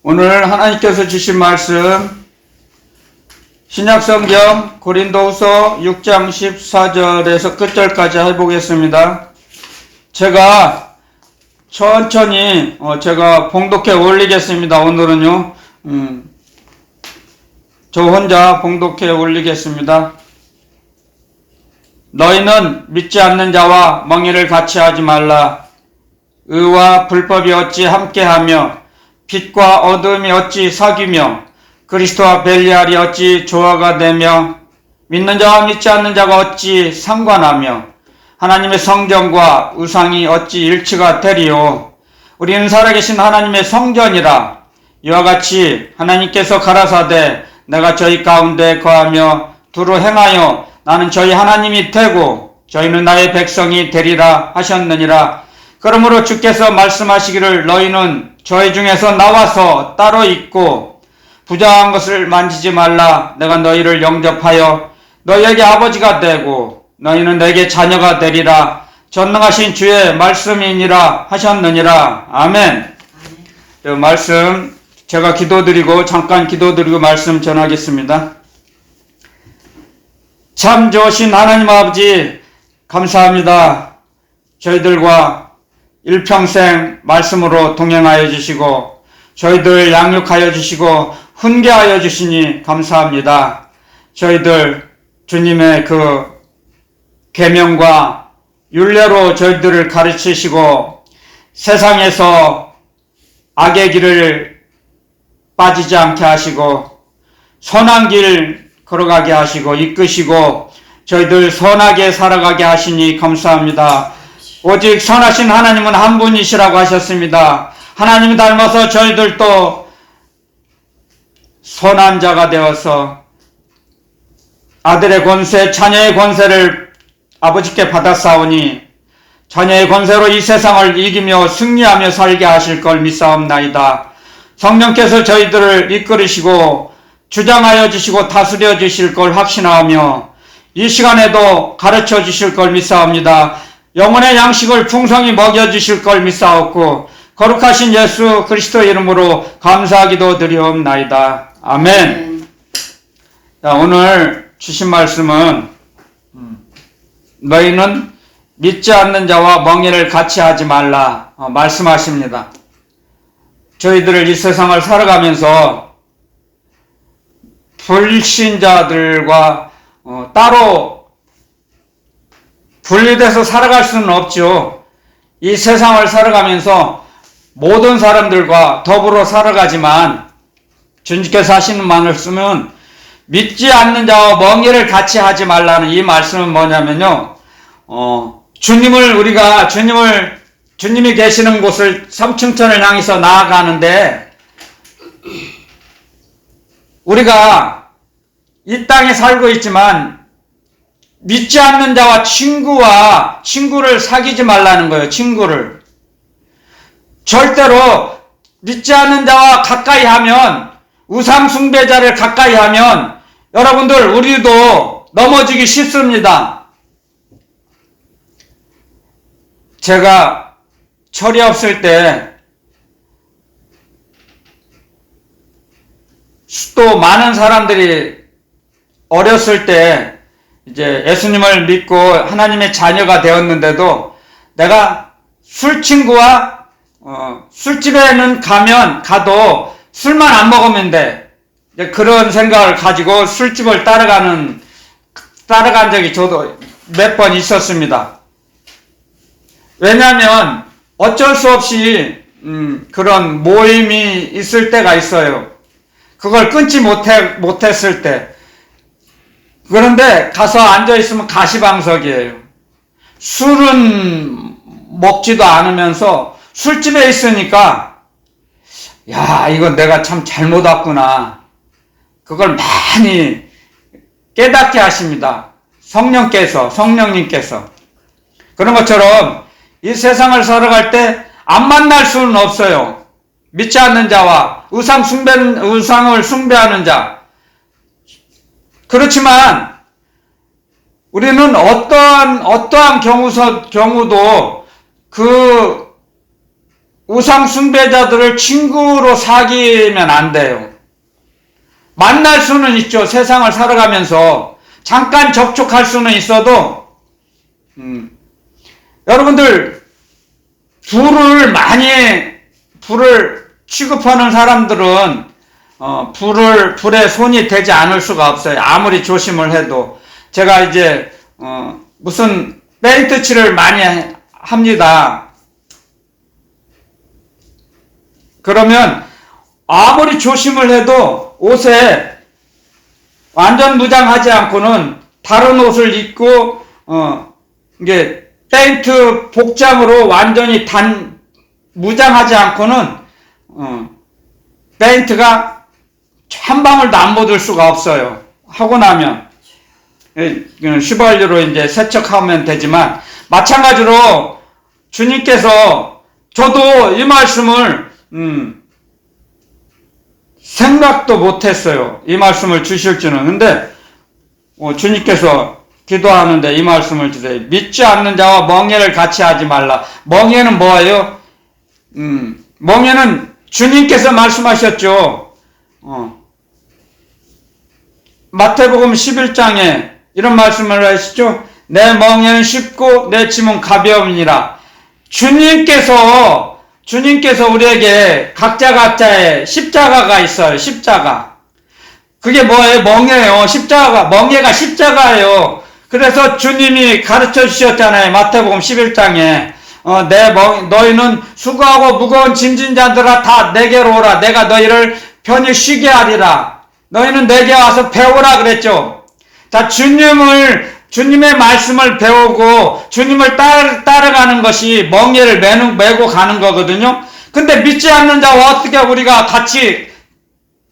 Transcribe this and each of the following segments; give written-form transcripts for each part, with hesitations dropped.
오늘 하나님께서 주신 말씀 신약성경 고린도후서 6장 14절에서 끝절까지 해보겠습니다. 제가 천천히 제가 봉독해 올리겠습니다. 오늘은요 저 혼자 봉독해 올리겠습니다. 너희는 믿지 않는 자와 멍에를 같이 하지 말라. 의와 불법이 어찌 함께하며 빛과 어둠이 어찌 사귀며 그리스도와 벨리알이 어찌 조화가 되며 믿는 자와 믿지 않는 자가 어찌 상관하며 하나님의 성전과 우상이 어찌 일치가 되리요. 우리는 살아계신 하나님의 성전이라. 이와 같이 하나님께서 가라사대 내가 저희 가운데 거하며 두루 행하여 나는 저희 하나님이 되고 저희는 나의 백성이 되리라 하셨느니라. 그러므로 주께서 말씀하시기를 너희는 저희 중에서 나와서 따로 있고 부정한 것을 만지지 말라. 내가 너희를 영접하여 너희에게 아버지가 되고 너희는 내게 자녀가 되리라. 전능하신 주의 말씀이니라 하셨느니라. 아멘. 이 말씀 제가 기도드리고 잠깐 기도드리고 말씀 전하겠습니다. 참 좋으신 하나님 아버지 감사합니다. 저희들과 일평생 말씀으로 동행하여 주시고 저희들 양육하여 주시고 훈계하여 주시니 감사합니다. 저희들 주님의 그 계명과 율례로 저희들을 가르치시고 세상에서 악의 길을 빠지지 않게 하시고 선한 길 걸어가게 하시고 이끄시고 저희들 선하게 살아가게 하시니 감사합니다. 오직 선하신 하나님은 한 분이시라고 하셨습니다. 하나님 닮아서 저희들도 선한 자가 되어서 아들의 권세, 자녀의 권세를 아버지께 받았사오니 자녀의 권세로 이 세상을 이기며 승리하며 살게 하실 걸 믿사옵나이다. 성령께서 저희들을 이끌으시고 주장하여 주시고 다스려 주실 걸 확신하며 이 시간에도 가르쳐 주실 걸 믿사옵니다. 영혼의 양식을 풍성히 먹여 주실 걸 믿사옵고 거룩하신 예수 그리스도 이름으로 감사하기도 드리옵나이다. 아멘. 자, 오늘 주신 말씀은 너희는 믿지 않는 자와 멍에를 같이 하지 말라 말씀하십니다. 저희들을 이 세상을 살아가면서 불신자들과 따로 분리돼서 살아갈 수는 없죠. 이 세상을 살아가면서 모든 사람들과 더불어 살아가지만 주님께서 하시는 말씀은 믿지 않는 자와 멍에를 같이 하지 말라는 이 말씀은 뭐냐면요. 주님이 계시는 곳을 삼층천을 향해서 나아가는데 우리가 이 땅에 살고 있지만 믿지 않는 자와 친구를 사귀지 말라는 거예요. 친구를. 절대로 믿지 않는 자와 가까이 하면 우상 숭배자를 가까이 하면 여러분들 우리도 넘어지기 쉽습니다. 제가 철이 없을 때 또 많은 사람들이 어렸을 때 이제 예수님을 믿고 하나님의 자녀가 되었는데도 내가 술친구와 술집에는 가도 술만 안 먹으면 돼. 그런 생각을 가지고 술집을 따라간 적이 저도 몇 번 있었습니다. 왜냐하면 어쩔 수 없이 그런 모임이 있을 때가 있어요. 그걸 끊지 못했을 때. 그런데 가서 앉아있으면 가시방석이에요. 술은 먹지도 않으면서 술집에 있으니까 야, 이건 내가 참 잘못 왔구나. 그걸 많이 깨닫게 하십니다. 성령님께서. 그런 것처럼 이 세상을 살아갈 때 안 만날 수는 없어요. 믿지 않는 자와 우상을 숭배하는 자. 그렇지만 우리는 어떠한 경우도 그 우상 숭배자들을 친구로 사귀면 안 돼요. 만날 수는 있죠. 세상을 살아가면서 잠깐 접촉할 수는 있어도 여러분들 불을 취급하는 사람들은 불에 손이 대지 않을 수가 없어요. 아무리 조심을 해도. 제가 이제 무슨 페인트 칠을 많이 합니다. 그러면 아무리 조심을 해도 옷에 완전 무장하지 않고는 다른 옷을 입고 이게 페인트 복장으로 완전히 무장하지 않고는 페인트가 한 방울도 안 묻을 수가 없어요. 하고 나면 휘발유로 이제 세척하면 되지만, 마찬가지로 주님께서, 저도 이 말씀을 생각도 못했어요. 이 말씀을 주실 줄은. 근데 주님께서 기도하는데 이 말씀을 주세요. 믿지 않는 자와 멍에를 같이 하지 말라. 멍에는 뭐예요? 멍에는 주님께서 말씀하셨죠. 마태복음 11장에 이런 말씀을 하시죠. 내 멍에는 쉽고 내 짐은 가벼움이니라. 주님께서 우리에게 각자의 십자가가 있어요. 십자가. 그게 뭐예요? 멍에요. 멍에가 십자가예요. 그래서 주님이 가르쳐 주셨잖아요. 마태복음 11장에. 너희는 수고하고 무거운 짐진 자들아 다 내게로 오라. 내가 너희를 편히 쉬게 하리라. 너희는 내게 와서 배우라 그랬죠. 자, 주님의 말씀을 배우고 주님을 따라가는 것이 멍에를 메고 가는 거거든요. 근데 믿지 않는 자와 어떻게 우리가 같이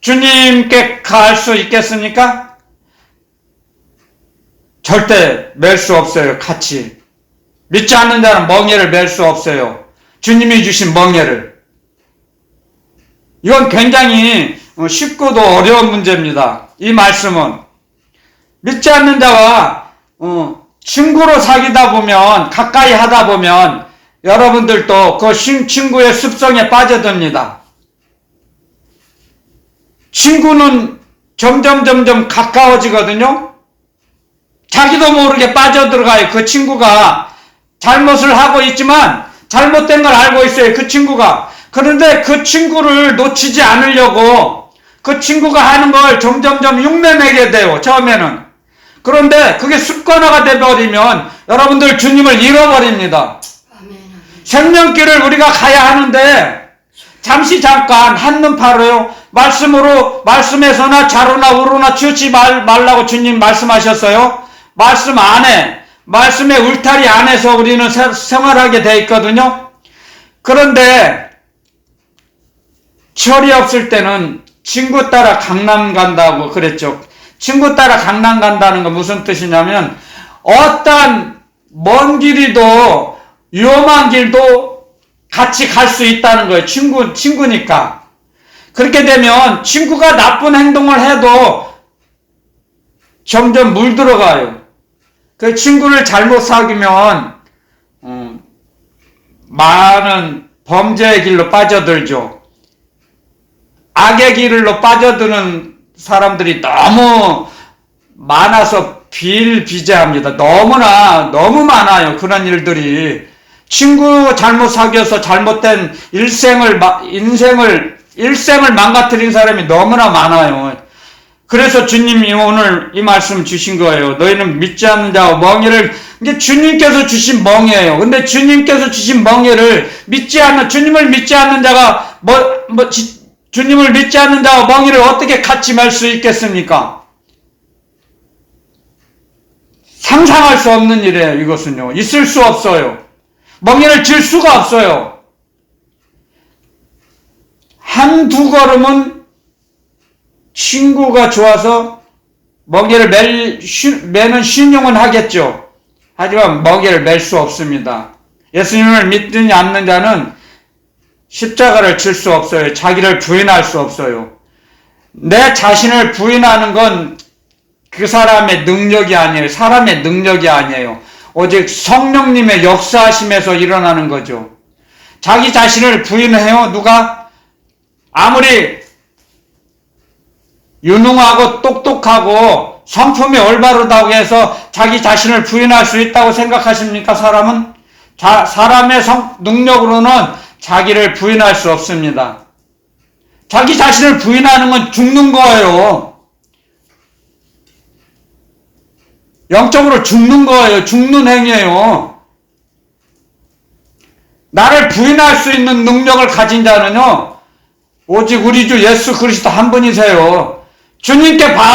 주님께 갈 수 있겠습니까? 절대 맬 수 없어요. 같이. 믿지 않는 자는 멍에를 맬 수 없어요. 주님이 주신 멍에를. 이건 굉장히 쉽고도 어려운 문제입니다. 이 말씀은. 믿지 않는 자와 친구로 사귀다 보면, 가까이 하다 보면 여러분들도 그 친구의 습성에 빠져듭니다. 친구는 점점 가까워지거든요. 자기도 모르게 빠져들어가요. 그 친구가 잘못을 하고 있지만 잘못된 걸 알고 있어요. 그 친구가. 그런데 그 친구를 놓치지 않으려고 그 친구가 하는 걸 점점 흉내내게 돼요. 처음에는. 그런데 그게 습관화가 돼버리면 여러분들 주님을 잃어버립니다. 생명길을 우리가 가야 하는데 잠깐 한눈 팔아요. 말씀에서나 좌로나 우로나 치우치 말라고 주님 말씀하셨어요. 말씀 안에, 말씀의 울타리 안에서 우리는 생활하게 돼 있거든요. 그런데 철이 없을 때는 친구 따라 강남 간다고 그랬죠. 친구 따라 강남 간다는 건 무슨 뜻이냐면, 어떤 먼 길이도 위험한 길도 같이 갈 수 있다는 거예요. 친구니까. 그렇게 되면 친구가 나쁜 행동을 해도 점점 물들어가요. 그 친구를 잘못 사귀면 많은 범죄의 길로 빠져들죠. 악의 길로 빠져드는 사람들이 너무 많아서 비일비재합니다. 너무 많아요. 그런 일들이. 친구 잘못 사귀어서 잘못된 일생을 망가뜨린 사람이 너무나 많아요. 그래서 주님이 오늘 이 말씀 주신 거예요. 너희는 믿지 않는 자와 멍에를, 이게 주님께서 주신 멍에예요. 근데 주님께서 주신 멍에를 주님을 믿지 않는 자가 주님을 믿지 않는 자와 멍에를 어떻게 같이 맬 수 있겠습니까? 상상할 수 없는 일이에요. 이것은요. 있을 수 없어요. 멍에를 질 수가 없어요. 한두 걸음은 친구가 좋아서 멍에를 매는 신용은 하겠죠. 하지만 멍에를 맬 수 없습니다. 예수님을 믿지 않는 자는 십자가를 질 수 없어요. 자기를 부인할 수 없어요. 내 자신을 부인하는 건 그 사람의 능력이 아니에요. 사람의 능력이 아니에요. 오직 성령님의 역사하심에서 일어나는 거죠. 자기 자신을 부인해요. 누가? 아무리 유능하고 똑똑하고 성품이 올바르다고 해서 자기 자신을 부인할 수 있다고 생각하십니까? 사람은? 사람의 능력으로는 자기를 부인할 수 없습니다. 자기 자신을 부인하는 건 죽는 거예요. 영적으로 죽는 거예요. 죽는 행위예요. 나를 부인할 수 있는 능력을 가진 자는요, 오직 우리 주 예수 그리스도 한 분이세요. 주님께서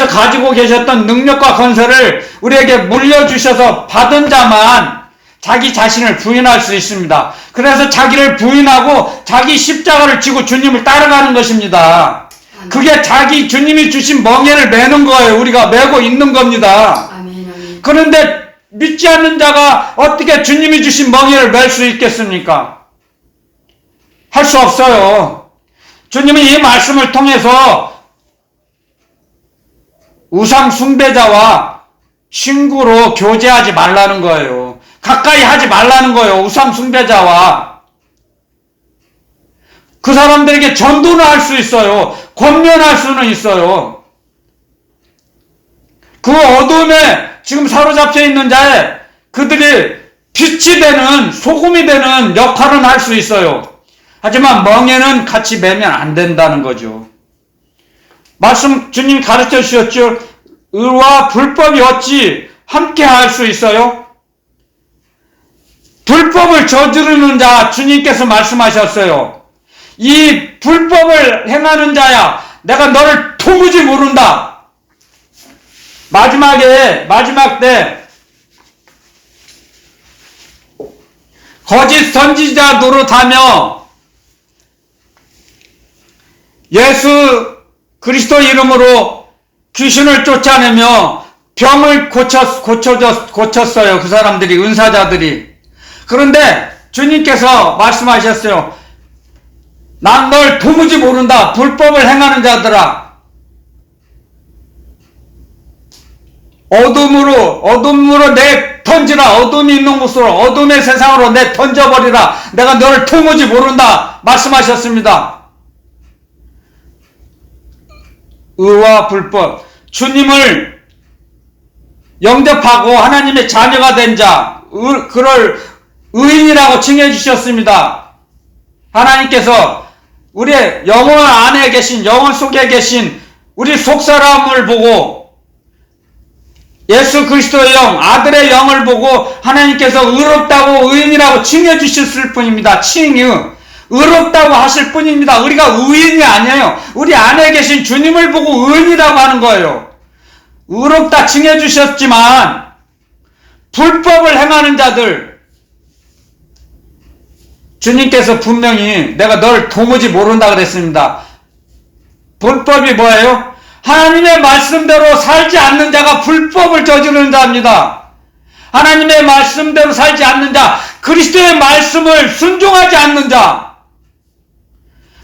가지고 계셨던 능력과 건설을 우리에게 물려주셔서 받은 자만 자기 자신을 부인할 수 있습니다. 그래서 자기를 부인하고 자기 십자가를 지고 주님을 따라가는 것입니다. 그게 주님이 주신 멍에를 매는 거예요. 우리가 메고 있는 겁니다. 그런데 믿지 않는 자가 어떻게 주님이 주신 멍에를 맬 수 있겠습니까? 할 수 없어요. 주님은 이 말씀을 통해서 우상 숭배자와 친구로 교제하지 말라는 거예요. 가까이 하지 말라는 거예요. 우상 숭배자와. 그 사람들에게 전도는 할 수 있어요. 권면할 수는 있어요. 그 어둠에 지금 사로잡혀 있는 자에 그들이 빛이 되는, 소금이 되는 역할은 할 수 있어요. 하지만 멍에는 같이 매면 안 된다는 거죠. 주님 가르쳐 주셨죠? 의와 불법이 어찌 함께 할 수 있어요? 불법을 저지르는 자, 주님께서 말씀하셨어요. 이 불법을 행하는 자야, 내가 너를 도무지 모른다. 마지막 때 거짓 선지자 노릇하며 예수 그리스도 이름으로 귀신을 쫓아내며 병을 고쳤어요. 그 사람들이, 은사자들이. 그런데 주님께서 말씀하셨어요. 난 널 도무지 모른다. 불법을 행하는 자들아. 어둠으로 내 던지라. 어둠이 있는 곳으로, 어둠의 세상으로 내 던져버리라. 내가 너를 도무지 모른다. 말씀하셨습니다. 의와 불법. 주님을 영접하고 하나님의 자녀가 된 자, 그를 의인이라고 칭해 주셨습니다. 하나님께서 우리의 영혼 안에 계신, 영혼 속에 계신 우리 속사람을 보고 예수 그리스도의 영, 아들의 영을 보고 하나님께서 의롭다고 의인이라고 칭해 주셨을 뿐입니다. 의롭다고 하실 뿐입니다. 우리가 의인이 아니에요. 우리 안에 계신 주님을 보고 의인이라고 하는 거예요. 의롭다 칭해 주셨지만 불법을 행하는 자들, 주님께서 분명히 내가 널 도무지 모른다 그랬습니다. 불법이 뭐예요? 하나님의 말씀대로 살지 않는 자가 불법을 저지르는 자입니다. 하나님의 말씀대로 살지 않는 자, 그리스도의 말씀을 순종하지 않는 자,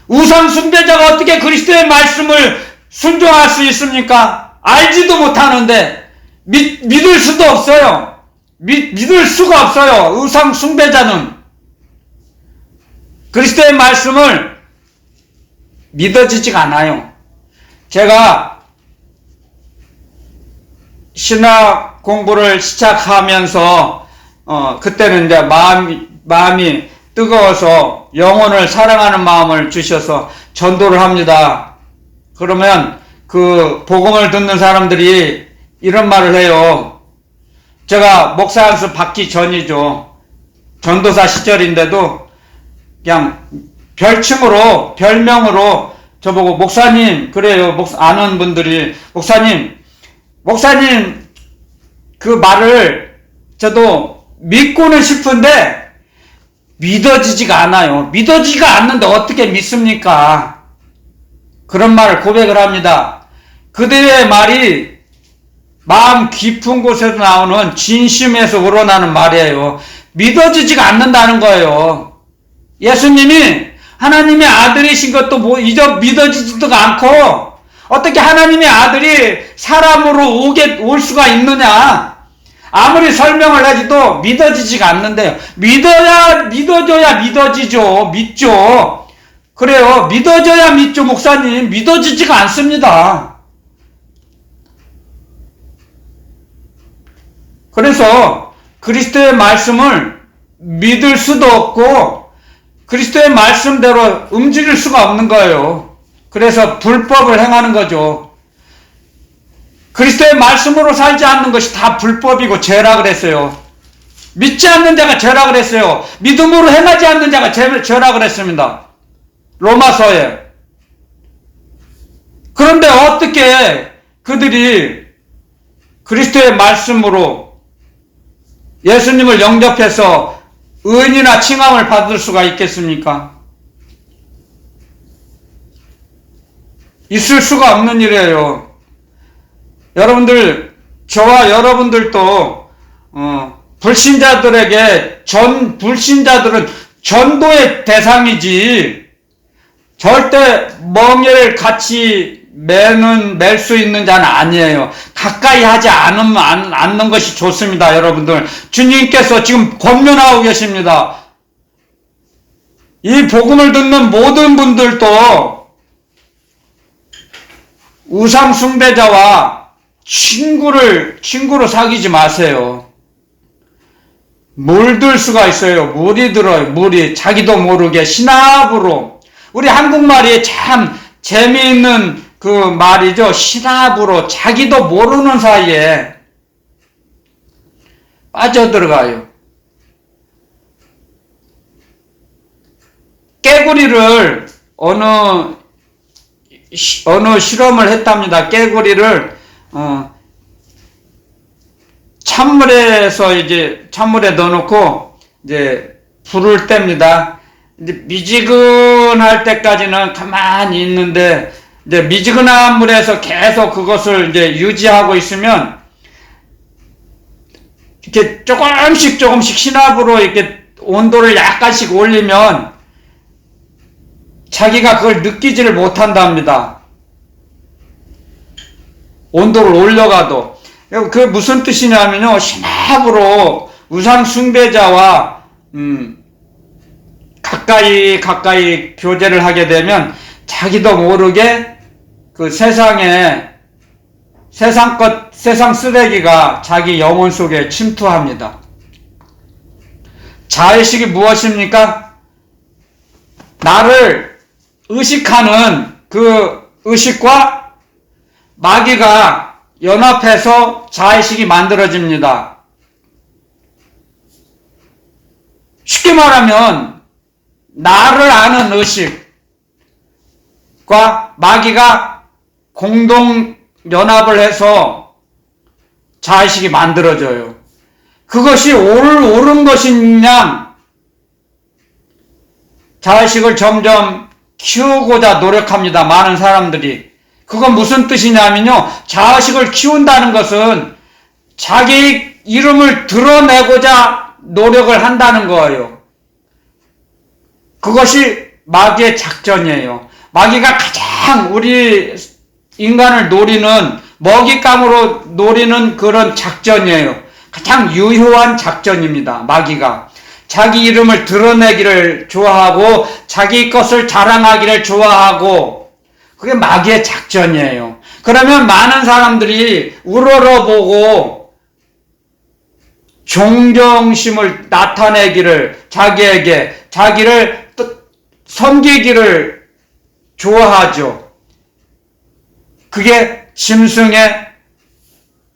우상 숭배자가 어떻게 그리스도의 말씀을 순종할 수 있습니까? 알지도 못하는데 믿을 수도 없어요. 믿을 수가 없어요. 우상 숭배자는 그리스도의 말씀을 믿어지지가 않아요. 제가 신학 공부를 시작하면서 그때는 이제 마음이 뜨거워서 영혼을 사랑하는 마음을 주셔서 전도를 합니다. 그러면 그 복음을 듣는 사람들이 이런 말을 해요. 제가 목사 안수 받기 전이죠. 전도사 시절인데도 그냥 별명으로 저보고 목사님, 그래요. 아는 분들이 목사님 그 말을 저도 믿고는 싶은데 믿어지지가 않아요. 믿어지지가 않는데 어떻게 믿습니까? 그런 말을 고백을 합니다. 그들의 말이 마음 깊은 곳에서 나오는 진심에서 우러나는 말이에요. 믿어지지가 않는다는 거예요. 예수님이 하나님의 아들이신 것도 믿어지지도 않고 어떻게 하나님의 아들이 사람으로 올 수가 있느냐? 아무리 설명을 해도 믿어지지가 않는데요. 믿어줘야 믿어지죠. 믿죠. 그래요. 믿어줘야 믿죠, 목사님. 믿어지지가 않습니다. 그래서 그리스도의 말씀을 믿을 수도 없고 그리스도의 말씀대로 움직일 수가 없는 거예요. 그래서 불법을 행하는 거죠. 그리스도의 말씀으로 살지 않는 것이 다 불법이고 죄라 그랬어요. 믿지 않는 자가 죄라 그랬어요. 믿음으로 행하지 않는 자가 죄라 그랬습니다. 로마서에. 그런데 어떻게 그들이 그리스도의 말씀으로 예수님을 영접해서 의인이나 칭함을 받을 수가 있겠습니까? 있을 수가 없는 일이에요. 여러분들, 저와 여러분들도 불신자들에게 불신자들은 전도의 대상이지 절대 멍에를 같이 맬 수 있는 자는 아니에요. 가까이 하지 않는 것이 좋습니다, 여러분들. 주님께서 지금 권면하고 계십니다. 이 복음을 듣는 모든 분들도 우상 숭배자와 친구로 사귀지 마세요. 물들 수가 있어요. 물이 들어요. 물이 자기도 모르게 신압으로. 우리 한국말이 참 재미있는 그 말이죠. 신압으로 자기도 모르는 사이에 빠져들어가요. 깨구리를 어느 실험을 했답니다. 깨구리를 찬물에 넣어놓고 이제 불을 뗍니다. 이제 미지근할 때까지는 가만히 있는데 이제 미지근한 물에서 계속 그것을 이제 유지하고 있으면 이렇게 조금씩 신압으로 이렇게 온도를 약간씩 올리면 자기가 그걸 느끼지를 못한답니다. 온도를 올려가도. 그게 무슨 뜻이냐면요. 신압으로 우상 숭배자와 가까이 교제를 하게 되면 자기도 모르게 그 세상 쓰레기가 자기 영혼 속에 침투합니다. 자의식이 무엇입니까? 나를 의식하는 그 의식과 마귀가 연합해서 자의식이 만들어집니다. 쉽게 말하면 나를 아는 의식과 마귀가 공동 연합을 해서 자의식이 만들어져요. 그것이 옳은 것이냐 자의식을 점점 키우고자 노력합니다. 많은 사람들이. 그건 무슨 뜻이냐면요. 자의식을 키운다는 것은 자기 이름을 드러내고자 노력을 한다는 거예요. 그것이 마귀의 작전이에요. 마귀가 가장 우리 인간을 노리는, 먹잇감으로 노리는 그런 작전이에요. 가장 유효한 작전입니다. 마귀가. 자기 이름을 드러내기를 좋아하고 자기 것을 자랑하기를 좋아하고 그게 마귀의 작전이에요. 그러면 많은 사람들이 우러러보고 존경심을 나타내기를 자기를 섬기기를 좋아하죠. 그게 짐승의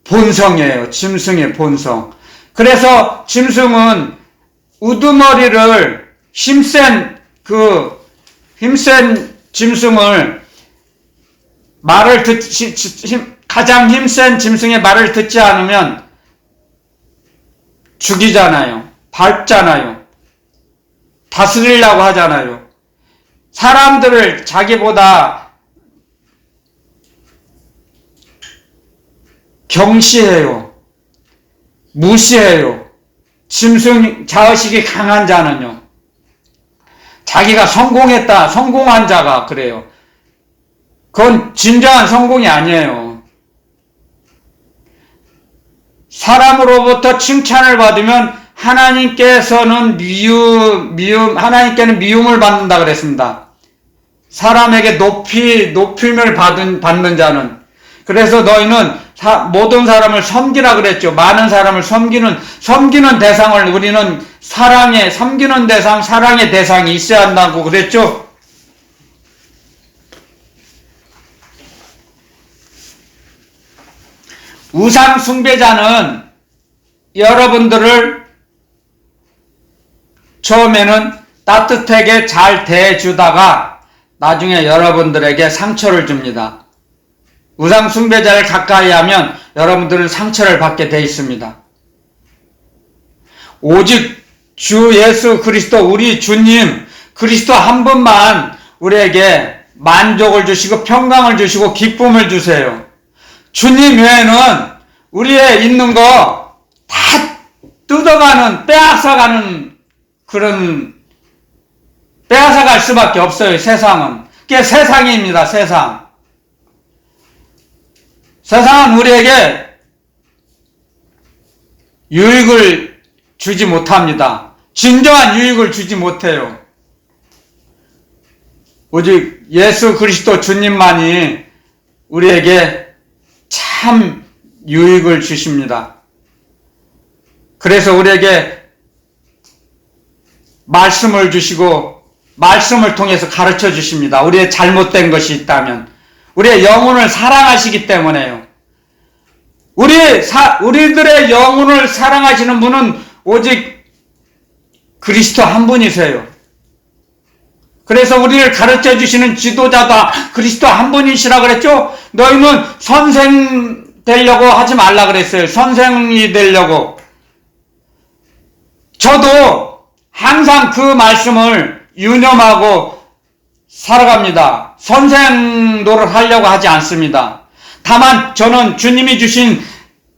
본성이에요. 짐승의 본성. 그래서 짐승은 우두머리를 힘센 짐승을 가장 힘센 짐승의 말을 듣지 않으면 죽이잖아요. 밟잖아요. 다스리려고 하잖아요. 사람들을 자기보다 경시해요. 무시해요. 자의식이 강한 자는요. 자기가 성공한 자가 그래요. 그건 진정한 성공이 아니에요. 사람으로부터 칭찬을 받으면 하나님께서는 하나님께는 미움을 받는다 그랬습니다. 사람에게 높임을 받는 자는. 그래서 너희는 모든 사람을 섬기라 그랬죠. 많은 사람을 섬기는 대상을 우리는 섬기는 대상, 사랑의 대상이 있어야 한다고 그랬죠. 우상 숭배자는 여러분들을 처음에는 따뜻하게 잘 대해주다가 나중에 여러분들에게 상처를 줍니다. 우상 숭배자를 가까이 하면 여러분들은 상처를 받게 돼 있습니다. 오직 주 예수 그리스도 우리 주님 그리스도 한 분만 우리에게 만족을 주시고 평강을 주시고 기쁨을 주세요. 주님 외에는 우리의 있는 거 다 뜯어가는 빼앗아가는 빼앗아갈 수밖에 없어요. 세상은. 그게 세상입니다. 세상은 우리에게 유익을 주지 못합니다. 진정한 유익을 주지 못해요. 오직 예수 그리스도 주님만이 우리에게 참 유익을 주십니다. 그래서 우리에게 말씀을 주시고 말씀을 통해서 가르쳐 주십니다. 우리의 잘못된 것이 있다면 우리의 영혼을 사랑하시기 때문에요. 우리들의 영혼을 사랑하시는 분은 오직 그리스도 한 분이세요. 그래서 우리를 가르쳐 주시는 지도자다 그리스도 한 분이시라 그랬죠? 너희는 선생 되려고 하지 말라 그랬어요. 선생이 되려고. 저도 항상 그 말씀을 유념하고 살아갑니다. 선생 노릇 하려고 하지 않습니다. 다만 저는 주님이 주신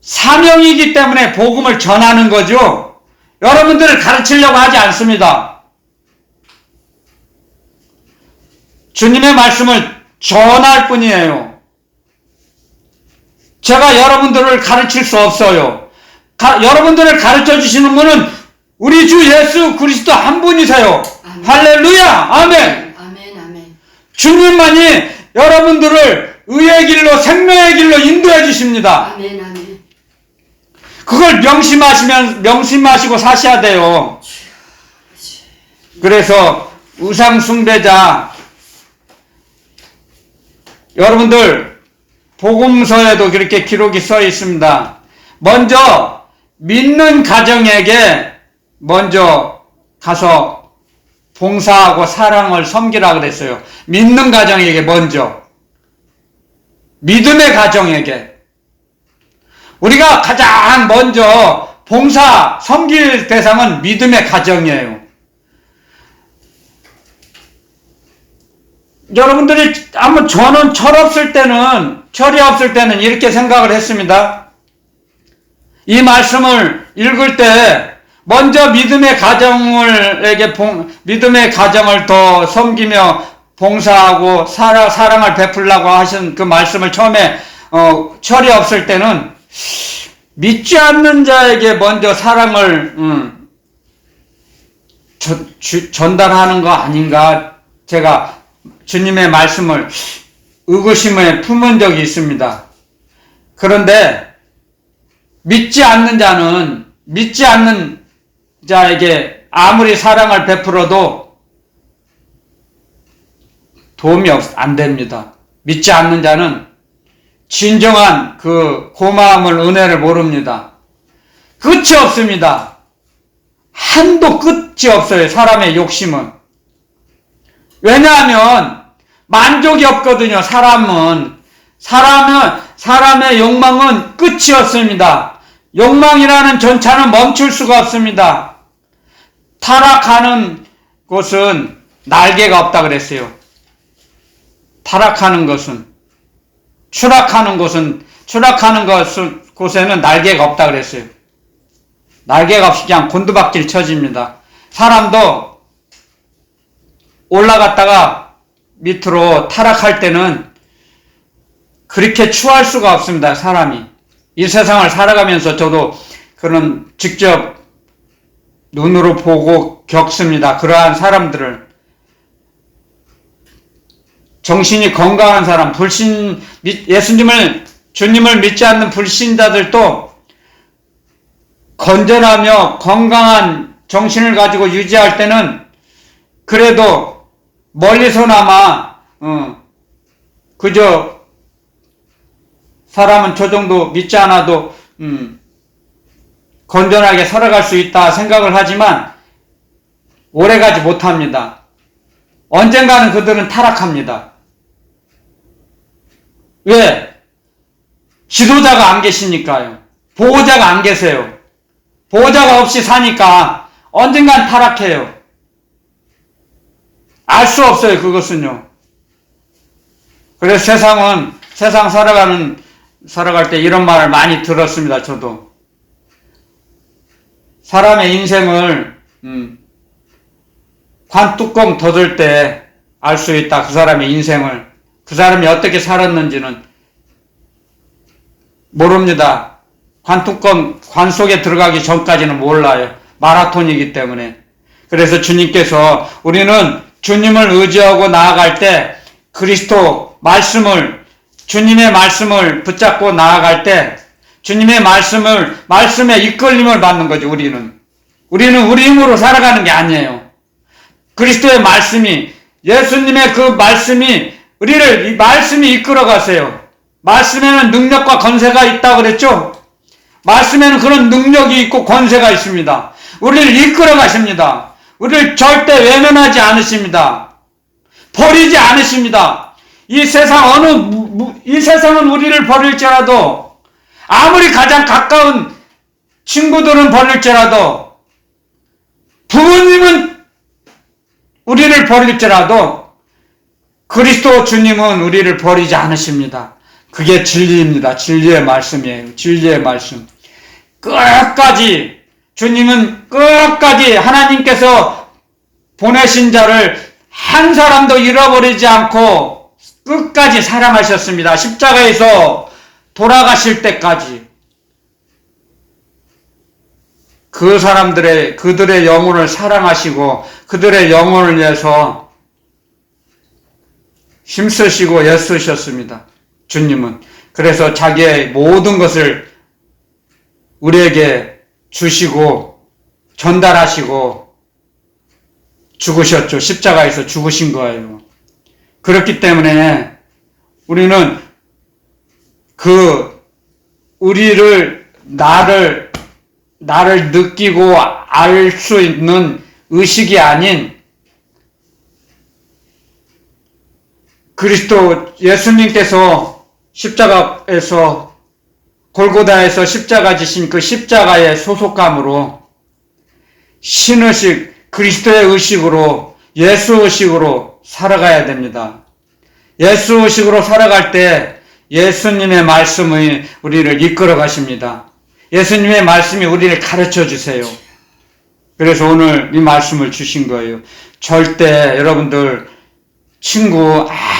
사명이기 때문에 복음을 전하는 거죠. 여러분들을 가르치려고 하지 않습니다. 주님의 말씀을 전할 뿐이에요. 제가 여러분들을 가르칠 수 없어요. 여러분들을 가르쳐 주시는 분은 우리 주 예수 그리스도 한 분이세요. 아멘. 할렐루야. 아멘. 아멘. 아멘. 주님만이 여러분들을 의의 길로 생명의 길로 인도해 주십니다. 아멘. 아멘. 그걸 명심하시고 사셔야 돼요. 그래서 우상 숭배자 여러분들 복음서에도 그렇게 기록이 써 있습니다. 먼저 믿는 가정에게 먼저 가서 봉사하고 사랑을 섬기라 그랬어요. 믿는 가정에게 먼저. 믿음의 가정에게. 우리가 가장 먼저 섬길 대상은 믿음의 가정이에요. 여러분들이 한번 저는 철이 없을 때는 이렇게 생각을 했습니다. 이 말씀을 읽을 때 먼저 믿음의 가정을 더 섬기며 봉사하고 사랑을 베풀라고 하신 그 말씀을 처음에 철이 없을 때는 믿지 않는 자에게 먼저 사랑을 전달하는 거 아닌가 제가 주님의 말씀을 의구심에 품은 적이 있습니다. 그런데 믿지 않는 자에게 아무리 사랑을 베풀어도 도움이 안 됩니다. 믿지 않는 자는 진정한 그 고마움을 은혜를 모릅니다. 끝이 없습니다. 한도 끝이 없어요. 사람의 욕심은. 왜냐하면 만족이 없거든요. 사람의 욕망은 끝이 없습니다. 욕망이라는 전차는 멈출 수가 없습니다. 타락하는 곳은 날개가 없다 그랬어요. 타락하는 것은 추락하는 곳에는 날개가 없다 그랬어요. 날개가 없이 그냥 곤두박질 쳐집니다. 사람도 올라갔다가 밑으로 타락할 때는 그렇게 추할 수가 없습니다. 사람이 이 세상을 살아가면서 저도 그런 직접 눈으로 보고 겪습니다. 그러한 사람들을. 정신이 건강한 사람, 주님을 믿지 않는 불신자들도 건전하며 건강한 정신을 가지고 유지할 때는 그래도 멀리서나마 그저 사람은 저 정도 믿지 않아도 건전하게 살아갈 수 있다 생각을 하지만 오래가지 못합니다. 언젠가는 그들은 타락합니다. 왜? 지도자가 안 계시니까요. 보호자가 안 계세요. 보호자가 없이 사니까 언젠간 타락해요. 알 수 없어요, 그것은요. 그래서 세상 살아갈 때 이런 말을 많이 들었습니다, 저도. 사람의 인생을, 관뚜껑 닫을 때 알 수 있다, 그 사람의 인생을. 그 사람이 어떻게 살았는지는 모릅니다. 관 속에 들어가기 전까지는 몰라요. 마라톤이기 때문에. 그래서 주님께서 우리는 주님을 의지하고 나아갈 때 주님의 말씀을 붙잡고 나아갈 때 주님의 말씀에 이끌림을 받는 거죠, 우리는 우리 힘으로 살아가는 게 아니에요. 그리스도의 말씀이, 예수님의 그 말씀이 이 말씀이 이끌어 가세요. 말씀에는 능력과 권세가 있다고 그랬죠? 말씀에는 그런 능력이 있고 권세가 있습니다. 우리를 이끌어 가십니다. 우리를 절대 외면하지 않으십니다. 버리지 않으십니다. 이 세상은 우리를 버릴지라도, 아무리 가장 가까운 친구들은 버릴지라도, 부모님은 우리를 버릴지라도, 그리스도 주님은 우리를 버리지 않으십니다. 그게 진리입니다. 진리의 말씀이에요. 진리의 말씀. 주님은 끝까지 하나님께서 보내신 자를 한 사람도 잃어버리지 않고 끝까지 사랑하셨습니다. 십자가에서 돌아가실 때까지. 그들의 영혼을 사랑하시고 그들의 영혼을 위해서 힘쓰시고 애쓰셨습니다. 주님은. 그래서 자기의 모든 것을 우리에게 주시고 전달하시고 죽으셨죠. 십자가에서 죽으신 거예요. 그렇기 때문에 우리는 나를 느끼고 알 수 있는 의식이 아닌 그리스도 예수님께서 십자가에서 골고다에서 십자가 지신 그 십자가의 소속감으로 신의식, 그리스도의 의식으로, 예수 의식으로 살아가야 됩니다. 예수 의식으로 살아갈 때 예수님의 말씀이 우리를 이끌어 가십니다. 예수님의 말씀이 우리를 가르쳐 주세요. 그래서 오늘 이 말씀을 주신 거예요. 절대 여러분들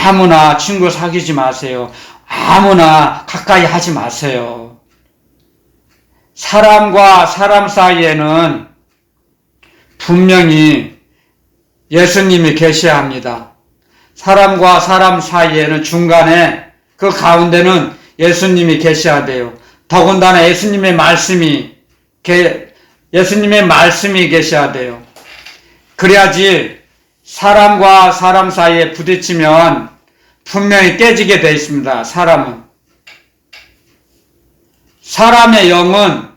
아무나 친구 사귀지 마세요. 아무나 가까이 하지 마세요. 사람과 사람 사이에는 분명히 예수님이 계셔야 합니다. 사람과 사람 사이에는 중간에 그 가운데는 예수님이 계셔야 돼요. 더군다나 예수님의 말씀이 계셔야 돼요. 그래야지 사람과 사람 사이에 부딪히면 분명히 깨지게 되어 있습니다. 사람의 영은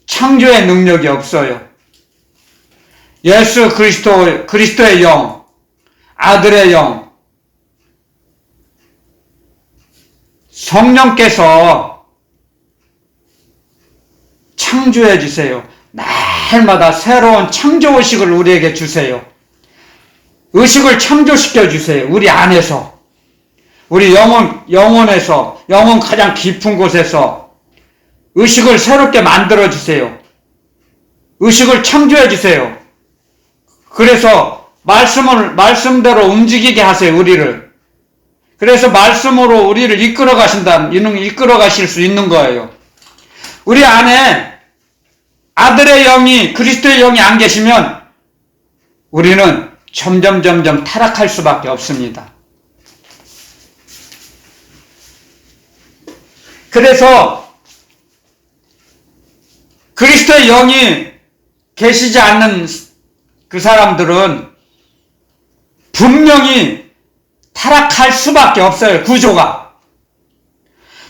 창조의 능력이 없어요. 예수 그리스도의 영, 아들의 영, 성령께서 창조해 주세요. 날마다 새로운 창조 의식을 우리에게 주세요. 의식을 창조시켜 주세요. 우리 안에서, 우리 영혼에서, 영혼 가장 깊은 곳에서 의식을 새롭게 만들어 주세요. 의식을 창조해 주세요. 그래서 말씀대로 움직이게 하세요, 우리를. 그래서 말씀으로 우리를 이끌어 가실 수 있는 거예요. 우리 안에 아들의 영이, 그리스도의 영이 안 계시면 우리는 점점 타락할 수밖에 없습니다. 그래서 그리스도의 영이 계시지 않는 그 사람들은 분명히 타락할 수밖에 없어요. 구조가.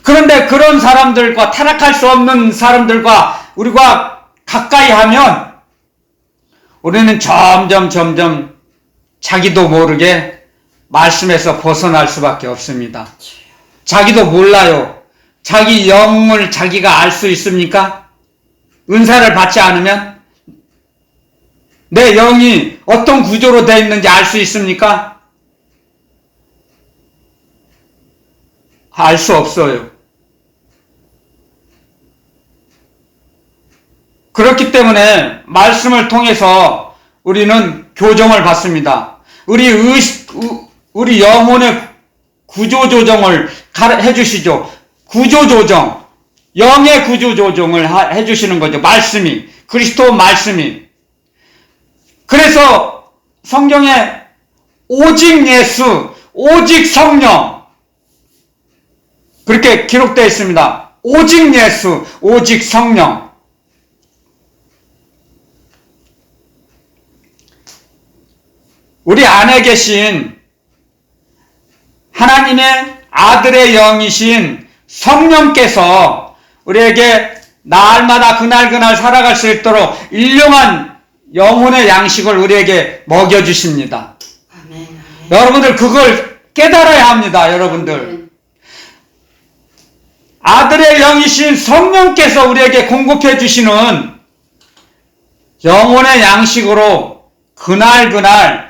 그런데 그런 사람들과, 타락할 수 없는 사람들과 우리가 가까이 하면 우리는 점점 자기도 모르게 말씀에서 벗어날 수밖에 없습니다. 자기도 몰라요. 자기 영을 자기가 알 수 있습니까? 은사를 받지 않으면 내 영이 어떤 구조로 되어 있는지 알 수 있습니까? 알 수 없어요. 그렇기 때문에 말씀을 통해서 우리는 교정을 받습니다. 우리 영혼의 구조조정을 해주시죠. 구조조정, 영의 구조조정을 해주시는 거죠. 말씀이, 그리스도 말씀이. 그래서 성경에 오직 예수, 오직 성령, 그렇게 기록되어 있습니다. 오직 예수, 오직 성령. 우리 안에 계신 하나님의 아들의 영이신 성령께서 우리에게 날마다 그날 살아갈 수 있도록 일용한 영혼의 양식을 우리에게 먹여주십니다. 아멘. 여러분들 그걸 깨달아야 합니다. 여러분들. 아들의 영이신 성령께서 우리에게 공급해 주시는 영혼의 양식으로 그날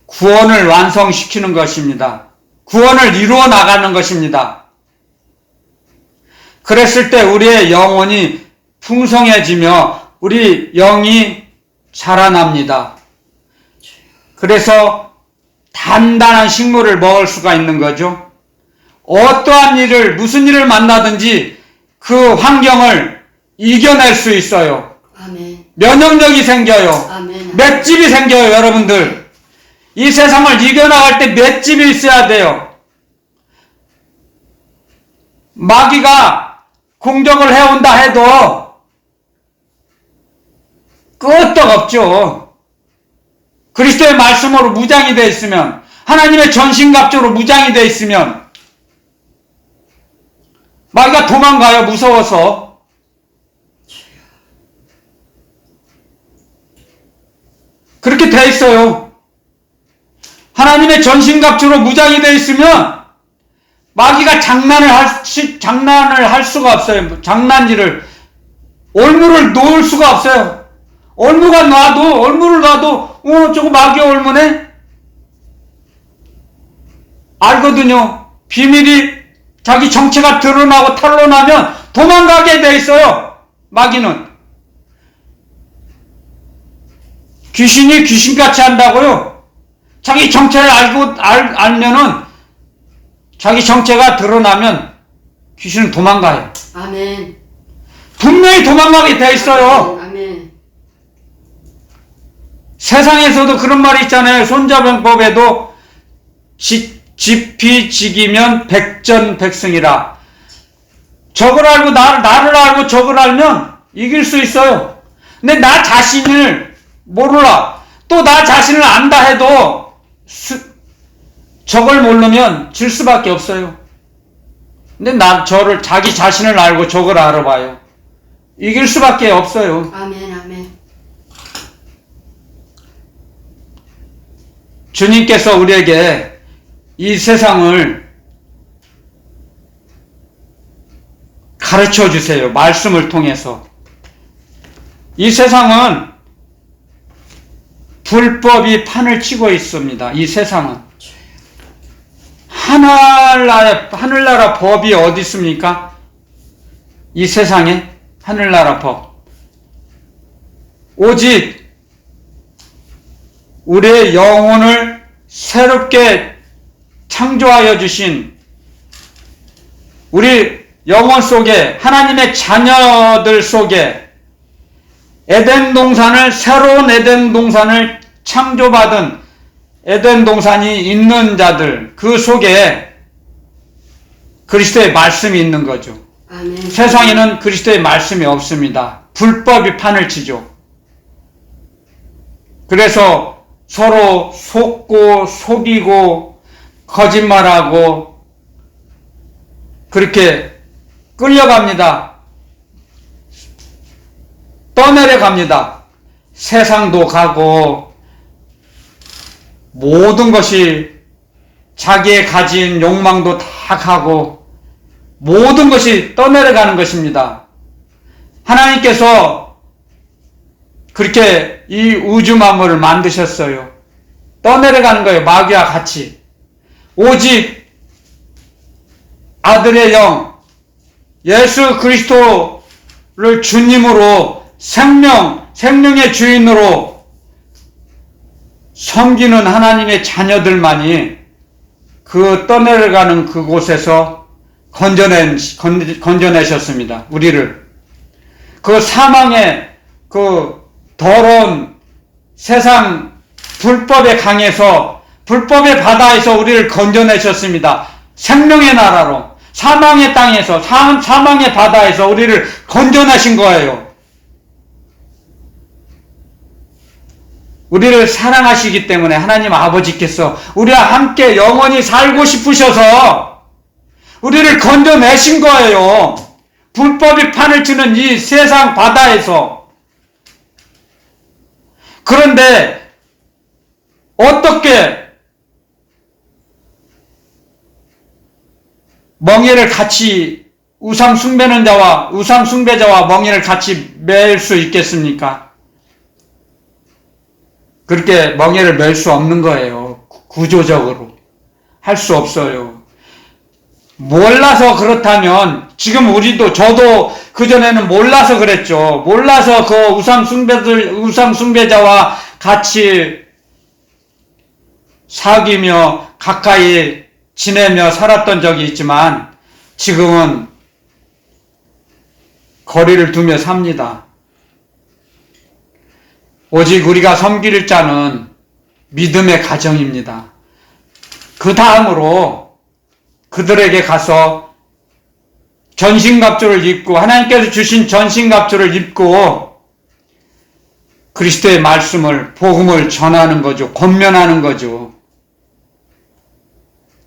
구원을 완성시키는 것입니다. 구원을 이루어 나가는 것입니다. 그랬을 때 우리의 영혼이 풍성해지며 우리 영이 자라납니다. 그래서 단단한 식물을 먹을 수가 있는 거죠. 어떠한 일을, 무슨 일을 만나든지 그 환경을 이겨낼 수 있어요. 아멘. 면역력이 생겨요. 아멘. 맷집이 생겨요, 여러분들. 이 세상을 이겨나갈 때 맷집이 있어야 돼요. 마귀가 공격을 해온다 해도 끄떡없죠. 그리스도의 말씀으로 무장이 되어 있으면, 하나님의 전신갑주로 무장이 되어 있으면 마귀가 도망가요, 무서워서. 그렇게 되어 있어요. 하나님의 전신갑주로 무장이 되어 있으면 마귀가 장난을 할 수가 없어요. 장난질을, 올무를 놓을 수가 없어요. 올무를 놔도, 저거 마귀 올무네? 알거든요. 비밀이, 자기 정체가 드러나고 탄로나면 도망가게 돼 있어요. 마귀는. 귀신이 귀신같이 한다고요. 자기 정체를 알면은, 자기 정체가 드러나면 귀신은 도망가요. 아멘. 분명히 도망가게 돼 있어요. 아멘. 세상에서도 그런 말이 있잖아요. 손자병법에도 지피지기면 백전백승이라. 적을 알고 나를 알고 적을 알면 이길 수 있어요. 근데 나 자신을 모르라, 또 나 자신을 안다 해도 적을 모르면 질 수밖에 없어요. 근데 자기 자신을 알고 적을 알아봐요. 이길 수밖에 없어요. 아멘. 아멘. 주님께서 우리에게 이 세상을 가르쳐 주세요. 말씀을 통해서. 이 세상은 불법이 판을 치고 있습니다. 이 세상은. 하늘나라 법이 어디 있습니까? 이 세상에 하늘나라 법. 오직 우리의 영혼을 새롭게 창조하여 주신 우리 영혼 속에 하나님의 자녀들 속에 에덴 동산을 새로운 에덴 동산을 창조받은 에덴 동산이 있는 자들 그 속에 그리스도의 말씀이 있는 거죠. 아멘. 세상에는 그리스도의 말씀이 없습니다. 불법이 판을 치죠. 그래서 서로 속고 속이고 거짓말하고 그렇게 끌려갑니다. 떠내려갑니다. 세상도 가고 모든 것이 자기의 가진 욕망도 다 가고 모든 것이 떠내려가는 것입니다. 하나님께서 그렇게 이 우주 만물을 만드셨어요. 떠내려가는 거예요. 마귀와 같이. 오직 아들의 영 예수 그리스도를 주님으로 생명의 주인으로 섬기는 하나님의 자녀들만이 그 떠내려가는 그곳에서 건져내셨습니다. 우리를. 그 사망의 그 더러운 세상 불법의 강에서 불법의 바다에서 우리를 건져내셨습니다. 생명의 나라로 사망의 땅에서 사망의 바다에서 우리를 건져내신 거예요. 우리를 사랑하시기 때문에 하나님 아버지께서 우리와 함께 영원히 살고 싶으셔서 우리를 건져내신 거예요. 불법이 판을 치는 이 세상 바다에서. 그런데 어떻게 멍에를 같이 우상 숭배자와 멍에를 같이 맬 수 있겠습니까? 그렇게 멍에를 맬 수 없는 거예요. 구조적으로. 할 수 없어요. 몰라서 그렇다면, 지금 저도 그전에는 몰라서 그랬죠. 몰라서 그 우상 숭배자와 같이 사귀며 가까이 지내며 살았던 적이 있지만, 지금은 거리를 두며 삽니다. 오직 우리가 섬길 자는 믿음의 가정입니다. 그 다음으로 그들에게 가서 전신갑주를 입고 하나님께서 주신 전신갑주를 입고 그리스도의 말씀을 복음을 전하는 거죠. 권면하는 거죠.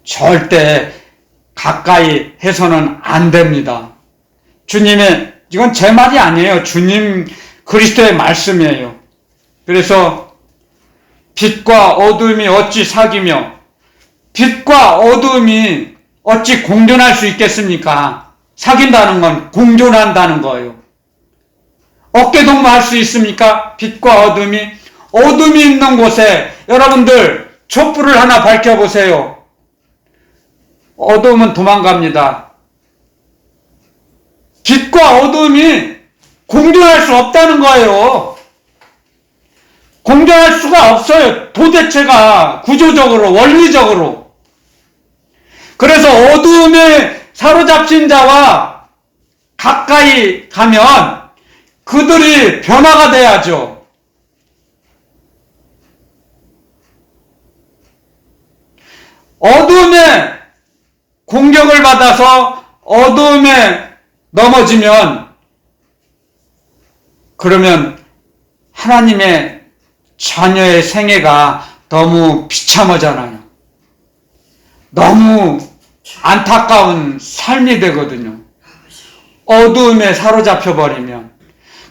절대 가까이 해서는 안 됩니다. 이건 제 말이 아니에요. 주님 그리스도의 말씀이에요. 그래서 빛과 어둠이 어찌 사귀며 빛과 어둠이 어찌 공존할 수 있겠습니까? 사귄다는 건 공존한다는 거예요. 어깨동무할 수 있습니까? 빛과 어둠이 있는 곳에 여러분들 촛불을 하나 밝혀보세요. 어둠은 도망갑니다. 빛과 어둠이 공존할 수 없다는 거예요. 공존할 수가 없어요. 도대체가 구조적으로 원리적으로. 그래서 어둠에 사로잡힌 자와 가까이 가면 그들이 변화가 돼야죠. 어둠에 공격을 받아서 어둠에 넘어지면 그러면 하나님의 자녀의 생애가 너무 비참하잖아요. 너무 안타까운 삶이 되거든요. 어둠에 사로잡혀 버리면.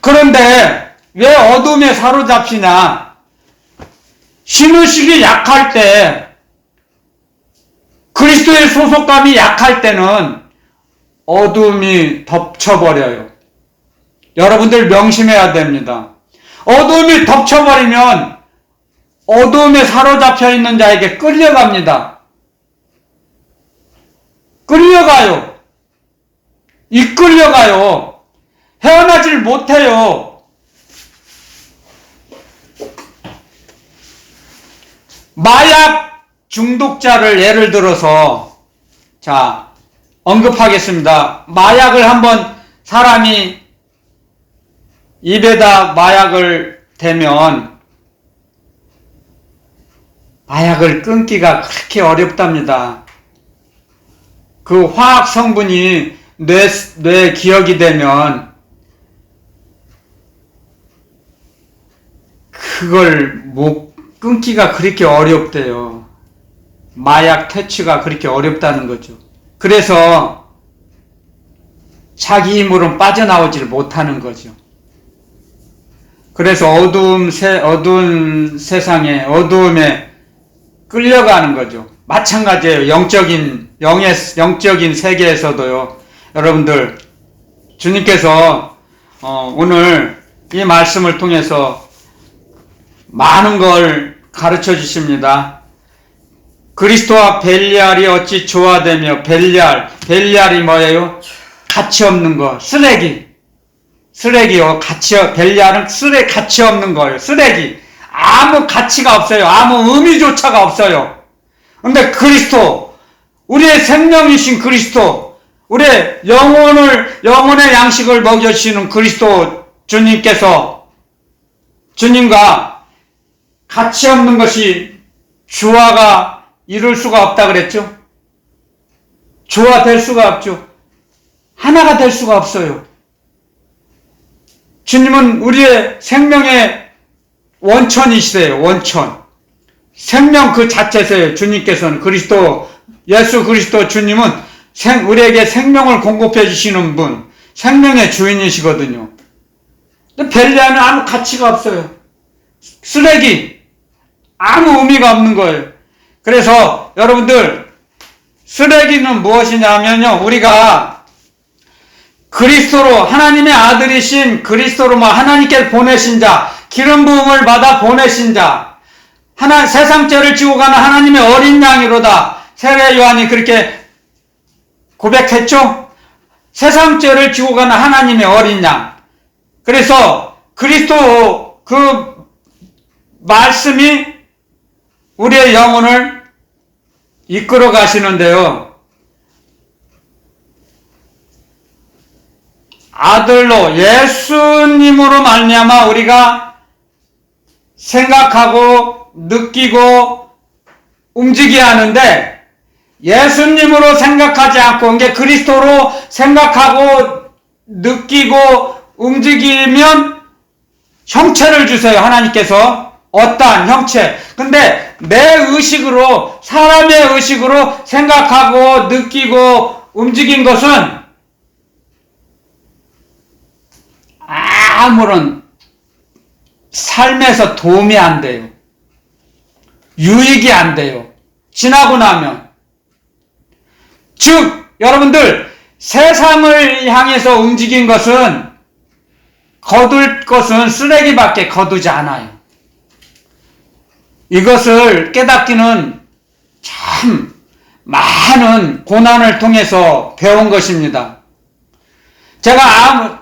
그런데 왜 어둠에 사로잡히냐? 신의식이 약할 때, 그리스도의 소속감이 약할 때는 어둠이 덮쳐버려요. 여러분들 명심해야 됩니다. 어둠이 덮쳐버리면 어둠에 사로잡혀 있는 자에게 끌려갑니다. 끌려가요. 이끌려가요. 헤어나질 못해요. 마약 중독자를 예를 들어서 언급하겠습니다. 마약을 한번 사람이 입에다 마약을 대면 마약을 끊기가 그렇게 어렵답니다. 그 화학 성분이 뇌 기억이 되면 그걸 못 끊기가 그렇게 어렵대요. 마약 퇴치가 그렇게 어렵다는 거죠. 그래서 자기 힘으로는 빠져나오질 못하는 거죠. 그래서 어두운 세상에 어두움에 끌려가는 거죠. 마찬가지예요. 영적인 세계에서도요. 여러분들, 주님께서 오늘 이 말씀을 통해서 많은 걸 가르쳐 주십니다. 그리스도와 벨리알이 어찌 조화되며, 벨리알이 뭐예요? 가치 없는 거, 쓰레기요. 벨리알은 가치 없는 거예요. 쓰레기. 아무 가치가 없어요. 아무 의미조차가 없어요. 근데 그리스도, 우리의 생명이신 그리스도, 우리의 영혼의 양식을 먹여주시는 그리스도 주님과 가치 없는 것이 조화가 이룰 수가 없다 그랬죠? 조화될 수가 없죠. 하나가 될 수가 없어요. 주님은 우리의 생명의 원천이시래요. 원천. 생명 그 자체세요. 주님께서는 예수 그리스도 주님은 우리에게 생명을 공급해 주시는 분, 생명의 주인이시거든요. 근데 벨리알은 아무 가치가 없어요. 쓰레기. 아무 의미가 없는 거예요. 그래서 여러분들, 쓰레기는 무엇이냐면요, 우리가 그리스도로, 하나님의 아들이신 그리스도로 하나님께 보내신 자, 기름 부음을 받아 보내신 자, 세상 죄를 지고 가는 하나님의 어린 양이로다. 세례 요한이 그렇게 고백했죠? 세상 죄를 지고 가는 하나님의 어린 양. 그래서 그리스도 그 말씀이 우리의 영혼을 이끌어 가시는데요. 아들로 예수님으로 말미암아 우리가 생각하고 느끼고 움직여야 하는데, 예수님으로 생각하지 않고 이게 그리스도로 생각하고 느끼고 움직이면 형체를 주세요. 하나님께서 어떠한 형체. 근데 내 의식으로, 사람의 의식으로 생각하고 느끼고 움직인 것은 아무런 삶에서 도움이 안 돼요. 유익이 안 돼요. 지나고 나면. 즉, 여러분들, 세상을 향해서 움직인 것은, 거둘 것은 쓰레기밖에 거두지 않아요. 이것을 깨닫기는 참 많은 고난을 통해서 배운 것입니다.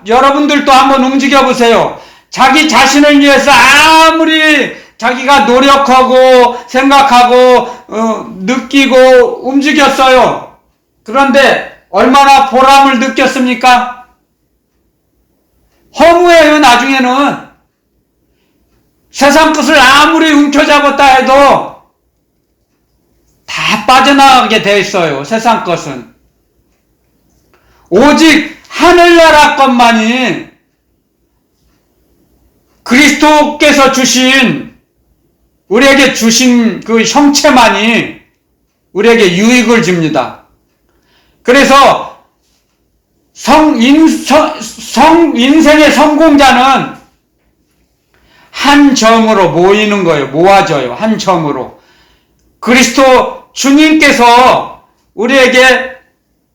여러분들도 한번 움직여 보세요. 자기 자신을 위해서 아무리 자기가 노력하고 생각하고 느끼고 움직였어요. 그런데 얼마나 보람을 느꼈습니까? 허무해요. 나중에는 세상 것을 아무리 움켜잡았다 해도 다 빠져나가게 돼 있어요. 세상 것은 오직 하늘나라 것만이, 그리스도께서 우리에게 주신 그 형체만이 우리에게 유익을 줍니다. 그래서 인생의 성공자는 한 점으로 모이는 거예요. 모아져요. 한 점으로. 그리스도 주님께서 우리에게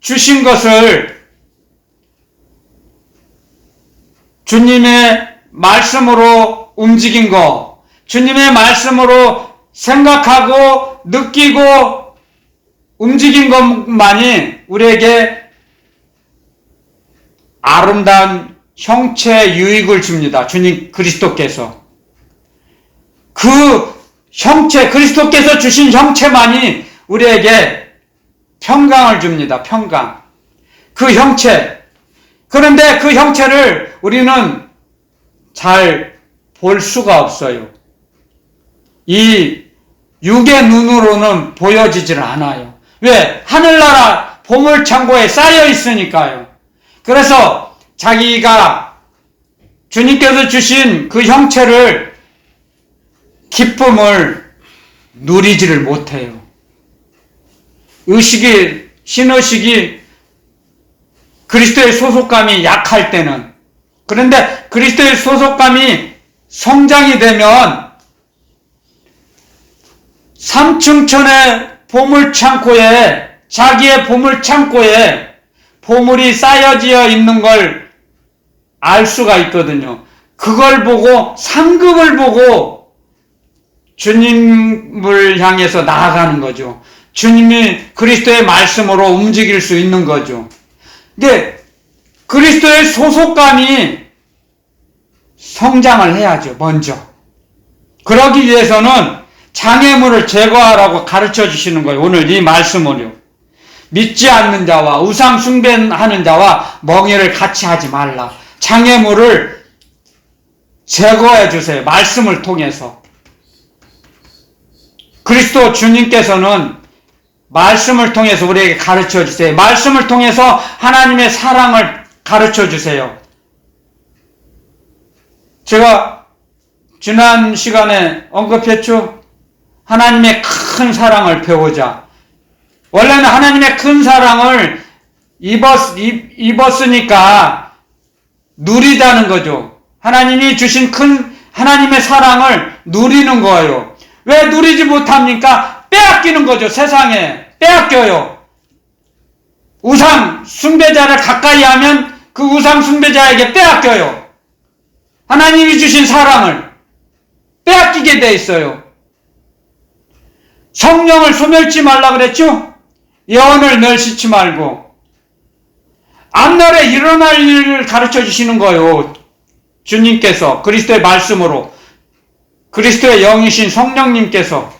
주신 것을 주님의 말씀으로 움직인 거, 주님의 말씀으로 생각하고 느끼고 움직인 것만이 우리에게 아름다운 형체 유익을 줍니다. 주님 그리스도께서. 그 형체, 그리스도께서 주신 형체만이 우리에게 평강을 줍니다. 평강. 그 형체. 그런데 그 형체를 우리는 잘 볼 수가 없어요. 이 육의 눈으로는 보여지질 않아요. 왜? 하늘나라 보물창고에 쌓여 있으니까요. 그래서 자기가 주님께서 주신 그 형체를, 기쁨을 누리지를 못해요. 신의식이 그리스도의 소속감이 약할 때는. 그런데 그리스도의 소속감이 성장이 되면 3층천의 보물창고에, 자기의 보물창고에 보물이 쌓여져 있는 걸 알 수가 있거든요. 그걸 보고, 상급을 보고 주님을 향해서 나아가는 거죠. 주님이 그리스도의 말씀으로 움직일 수 있는 거죠. 근데 그리스도의 소속감이 성장을 해야죠, 먼저. 그러기 위해서는 장애물을 제거하라고 가르쳐 주시는 거예요. 오늘 이 말씀을요. 믿지 않는 자와 우상 숭배하는 자와 멍에를 같이 하지 말라. 장애물을 제거해 주세요. 말씀을 통해서. 그리스도 주님께서는 말씀을 통해서 우리에게 가르쳐 주세요. 말씀을 통해서 하나님의 사랑을 가르쳐 주세요. 제가 지난 시간에 언급했죠? 하나님의 큰 사랑을 배우자. 원래는 하나님의 큰 사랑을 입었으니까 누리자는 거죠. 하나님이 주신 큰 하나님의 사랑을 누리는 거예요. 왜 누리지 못합니까? 빼앗기는 거죠. 세상에 빼앗겨요. 우상 숭배자를 가까이 하면 그 우상 숭배자에게 빼앗겨요. 하나님이 주신 사랑을 빼앗기게 돼 있어요. 성령을 소멸치 말라 그랬죠? 예언을 멸시치 말고. 앞날에 일어날 일을 가르쳐 주시는 거예요. 주님께서 그리스도의 말씀으로, 그리스도의 영이신 성령님께서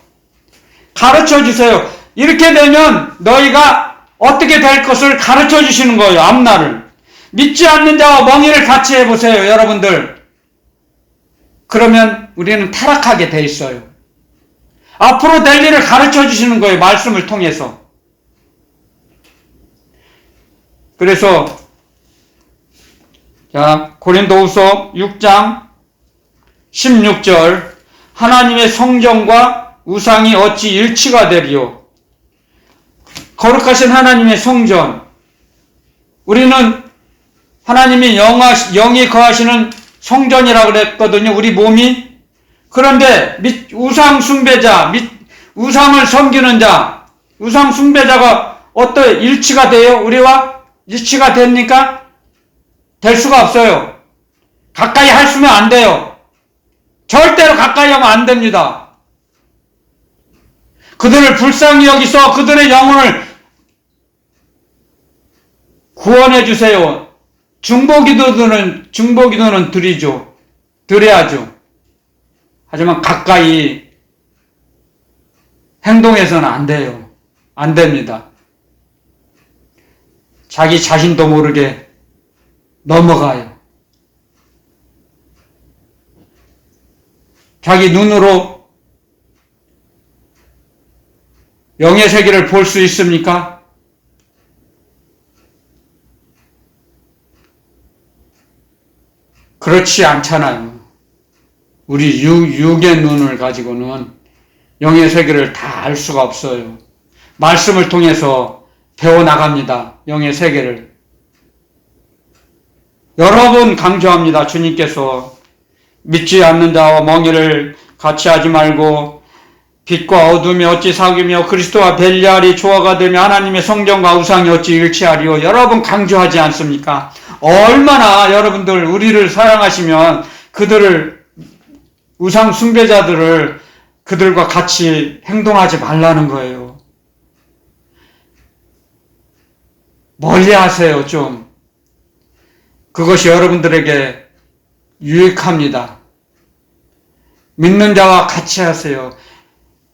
가르쳐 주세요. 이렇게 되면 너희가 어떻게 될 것을 가르쳐 주시는 거예요. 앞날을. 믿지 않는 자와 멍에를 같이 해보세요, 여러분들. 그러면 우리는 타락하게 돼 있어요. 앞으로 될 일을 가르쳐 주시는 거예요. 말씀을 통해서. 그래서 자, 고린도후서 6장 16절, 하나님의 성전과 우상이 어찌 일치가 되리요. 거룩하신 하나님의 성전, 우리는 하나님이 영이 거하시는 성전이라고 그랬거든요. 우리 몸이. 그런데 우상 숭배자, 우상을 섬기는 자, 우상 숭배자가 어떤 일치가 돼요? 우리와 일치가 됩니까? 될 수가 없어요. 가까이 하시면 안 돼요. 절대로 가까이 하면 안 됩니다. 그들을 불쌍히 여기서 그들의 영혼을 구원해 주세요. 중보기도는 드려야죠. 하지만 가까이 행동해서는 안 돼요. 안 됩니다. 자기 자신도 모르게 넘어가요. 자기 눈으로 영의 세계를 볼 수 있습니까? 그렇지 않잖아요. 우리 육의 눈을 가지고는 영의 세계를 다 알 수가 없어요. 말씀을 통해서 배워나갑니다. 영의 세계를. 여러 번 강조합니다. 주님께서 믿지 않는 자와 멍에를 같이 하지 말고 빛과 어둠이 어찌 사귀며 그리스도와 벨리알이 조화가 되며 하나님의 성전과 우상이 어찌 일치하리요. 여러 번 강조하지 않습니까? 얼마나 여러분들 우리를 사랑하시면 그들을, 우상 숭배자들을 그들과 같이 행동하지 말라는 거예요. 멀리 하세요, 좀. 그것이 여러분들에게 유익합니다. 믿는 자와 같이 하세요.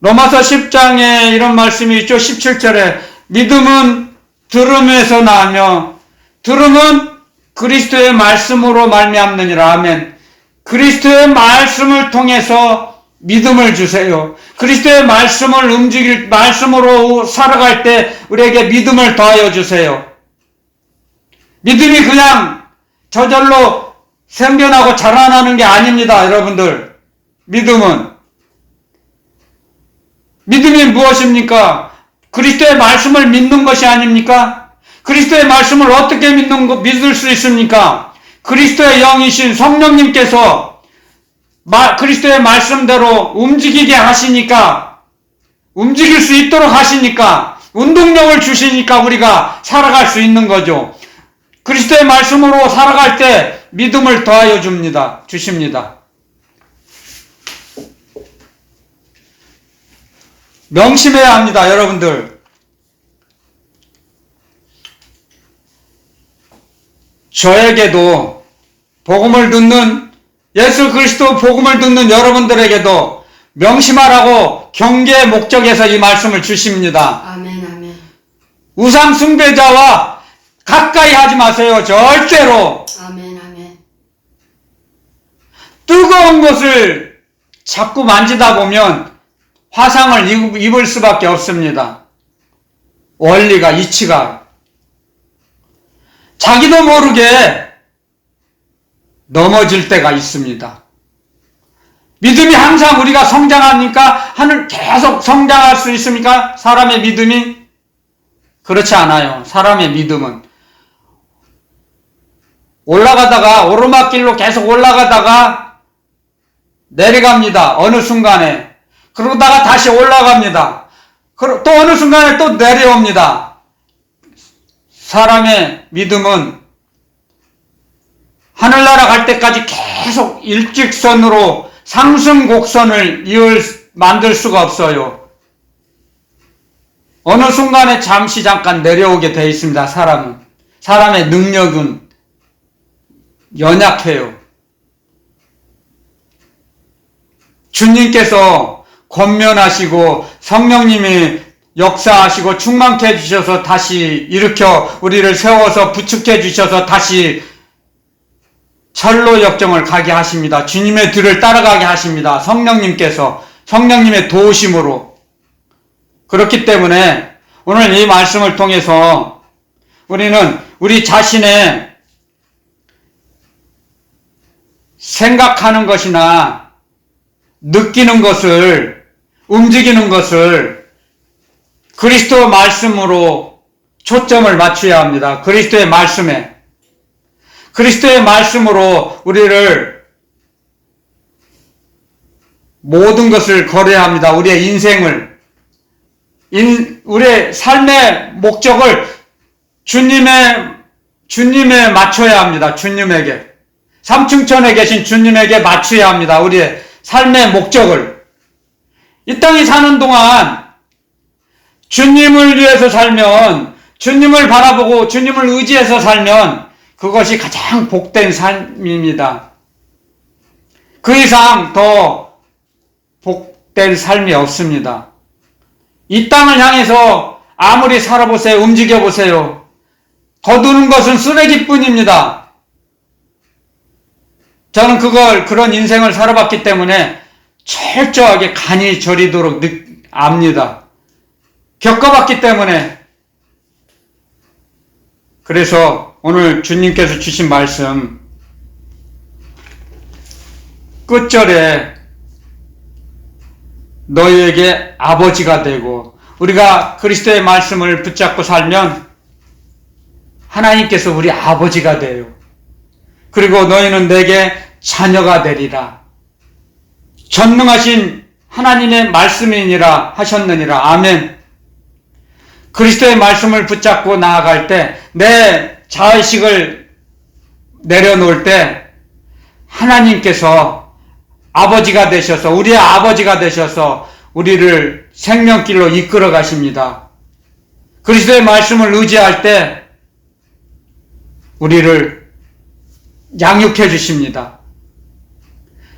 로마서 10장에 이런 말씀이 있죠. 17절에 믿음은 들음에서 나며 들으면 그리스도의 말씀으로 말미암느니라. 아멘. 그리스도의 말씀을 통해서 믿음을 주세요. 그리스도의 말씀을 말씀으로 살아갈 때 우리에게 믿음을 더하여 주세요. 믿음이 그냥 저절로 생겨나고 자라나는 게 아닙니다, 여러분들. 믿음이 무엇입니까? 그리스도의 말씀을 믿는 것이 아닙니까? 그리스도의 말씀을 어떻게 믿을 수 있습니까? 그리스도의 영이신 성령님께서 그리스도의 말씀대로 움직이게 하시니까, 움직일 수 있도록 하시니까, 운동력을 주시니까 우리가 살아갈 수 있는 거죠. 그리스도의 말씀으로 살아갈 때 믿음을 더하여 주십니다. 명심해야 합니다, 여러분들. 저에게도 복음을 듣는, 예수 그리스도 복음을 듣는 여러분들에게도 명심하라고 경계의 목적에서 이 말씀을 주십니다. 아멘, 아멘. 우상 숭배자와 가까이 하지 마세요. 절대로. 아멘, 아멘. 뜨거운 것을 자꾸 만지다 보면 화상을 입을 수밖에 없습니다. 원리가, 이치가. 자기도 모르게 넘어질 때가 있습니다. 믿음이 항상 우리가 성장합니까? 계속 성장할 수 있습니까? 사람의 믿음이? 그렇지 않아요. 사람의 믿음은 오르막길로 계속 올라가다가 내려갑니다. 어느 순간에. 그러다가 다시 올라갑니다. 또 어느 순간에 또 내려옵니다. 사람의 믿음은 하늘나라 갈 때까지 계속 일직선으로 상승곡선을 만들 수가 없어요. 어느 순간에 잠깐 내려오게 되어 있습니다. 사람의 능력은 연약해요. 주님께서 권면하시고 성령님이 역사하시고 충만케 해주셔서 다시 일으켜 우리를 세워서 부축해 주셔서 다시 철로 역정을 가게 하십니다. 주님의 뒤를 따라가게 하십니다. 성령님의 도우심으로. 그렇기 때문에 오늘 이 말씀을 통해서 우리는 우리 자신의 생각하는 것이나 느끼는 것을, 움직이는 것을 그리스도 말씀으로 초점을 맞춰야 합니다. 그리스도의 말씀으로 우리를 모든 것을 걸어야 합니다. 우리의 인생을, 우리의 삶의 목적을 주님에 맞춰야 합니다. 주님에게. 삼층천에 계신 주님에게 맞춰야 합니다. 우리의 삶의 목적을. 이 땅에 사는 동안 주님을 위해서 살면, 주님을 바라보고 주님을 의지해서 살면 그것이 가장 복된 삶입니다. 그 이상 더 복된 삶이 없습니다. 이 땅을 향해서 아무리 살아보세요, 움직여보세요. 거두는 것은 쓰레기뿐입니다. 저는 그런 인생을 살아봤기 때문에 철저하게 간이 저리도록 압니다. 겪어봤기 때문에. 그래서 오늘 주님께서 주신 말씀 끝절에 너희에게 아버지가 되고, 우리가 그리스도의 말씀을 붙잡고 살면 하나님께서 우리 아버지가 돼요. 그리고 너희는 내게 자녀가 되리라. 전능하신 하나님의 말씀이니라 하셨느니라. 아멘. 그리스도의 말씀을 붙잡고 나아갈 때, 내 자의식을 내려놓을 때 하나님께서 아버지가 되셔서, 우리의 아버지가 되셔서 우리를 생명길로 이끌어 가십니다. 그리스도의 말씀을 의지할 때 우리를 양육해 주십니다.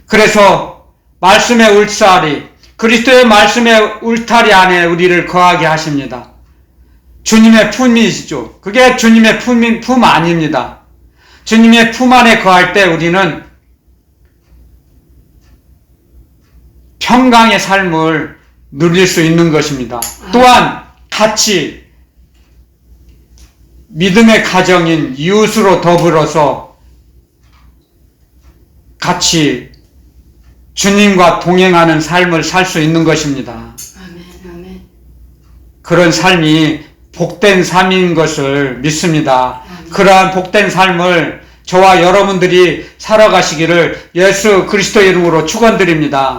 그래서 말씀의 울살이, 그리스도의 말씀의 울타리 안에 우리를 거하게 하십니다. 주님의 품이시죠. 그게 주님의 품 아닙니다. 주님의 품 안에 거할 때 우리는 평강의 삶을 누릴 수 있는 것입니다. 또한 같이 믿음의 가정인 이웃으로 더불어서 같이 주님과 동행하는 삶을 살 수 있는 것입니다. 아멘. 그런 삶이 복된 삶인 것을 믿습니다. 그러한 복된 삶을 저와 여러분들이 살아가시기를 예수 그리스도 이름으로 축원드립니다.